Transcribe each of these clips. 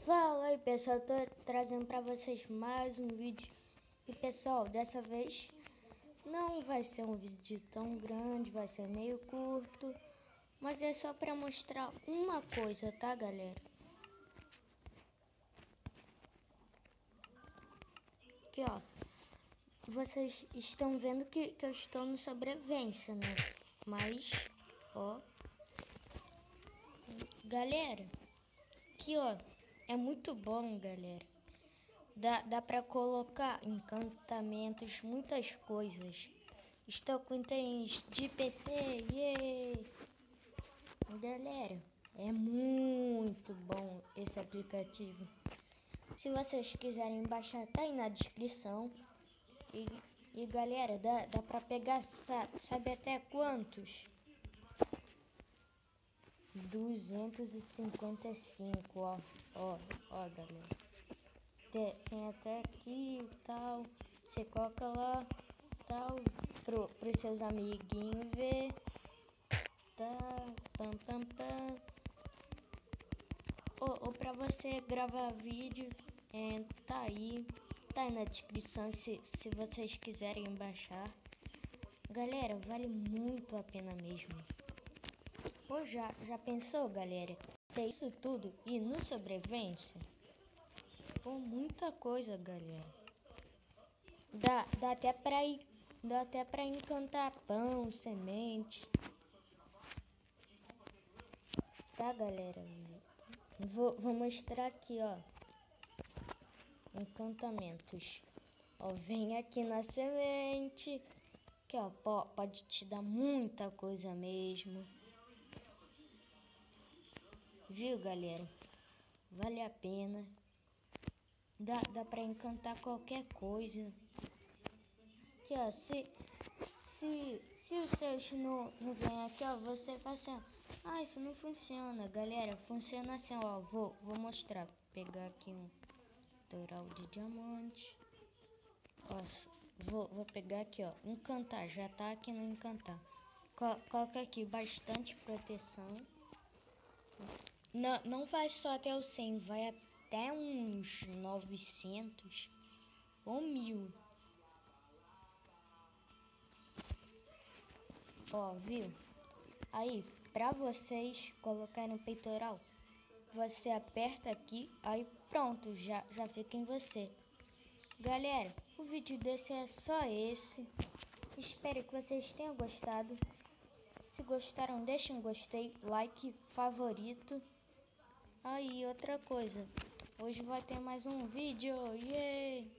Fala aí pessoal, tô trazendo pra vocês mais um vídeo. E pessoal, dessa vez não vai ser um vídeo tão grande, vai ser meio curto, mas é só pra mostrar uma coisa, tá galera? Aqui ó, vocês estão vendo que eu estou no sobrevivência, né? Mas, ó, galera, aqui ó, é muito bom galera. Dá pra colocar encantamentos, muitas coisas. Estou com itens de PC, yay! Galera, é muito bom esse aplicativo. Se vocês quiserem baixar, tá aí na descrição. E galera, dá pra pegar, sabe até quantos? 255, ó, galera. Tem até aqui e tal. Você coloca lá, tal, pros seus amiguinhos ver. Tá, pam, pam, pam. Ou pra você gravar vídeo, tá aí na descrição se vocês quiserem baixar. Galera, vale muito a pena mesmo. Pô, já pensou, galera? Ter isso tudo e no sobrevivência? Pô, muita coisa, galera. Dá até pra encantar pão, semente. Tá, galera? Vou mostrar aqui, ó. Encantamentos. Ó, vem aqui na semente. Que ó, pode te dar muita coisa mesmo. Viu, galera? Vale a pena. Dá pra encantar qualquer coisa. Aqui, ó, se os seus não vem aqui, ó, você faz assim, ó. Ah, isso não funciona, galera. Funciona assim, ó. Vou mostrar. Vou pegar aqui um doral de diamante. Ó, vou pegar aqui, ó. Encantar. Já tá aqui no encantar. Coloca aqui bastante proteção. Não vai só até o 100, vai até uns 900 ou 1000. Ó, viu? Aí, pra vocês colocarem no peitoral, você aperta aqui, aí pronto, já fica em você. Galera, o vídeo desse é só esse. Espero que vocês tenham gostado. Se gostaram, deixem um gostei, like, favorito. Aí, outra coisa, hoje vai ter mais um vídeo, yay!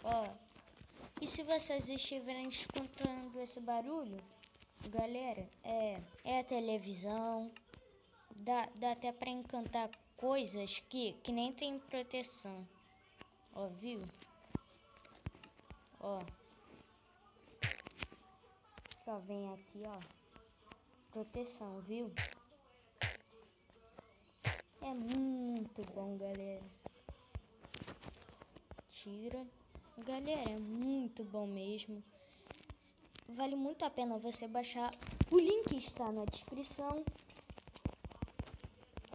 Ó, e se vocês estiverem escutando esse barulho, galera, é a televisão. Dá até pra encantar coisas que nem tem proteção. Ó, viu? Ó. Só vem aqui, ó. Proteção, viu? É muito bom, galera. Tira. Galera, é muito bom mesmo. Vale muito a pena você baixar. O link está na descrição.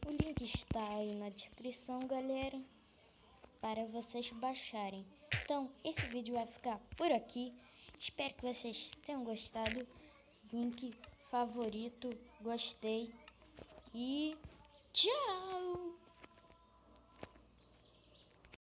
O link está aí na descrição, galera, para vocês baixarem. Então, esse vídeo vai ficar por aqui. Espero que vocês tenham gostado. Link, favorito, gostei e tchau!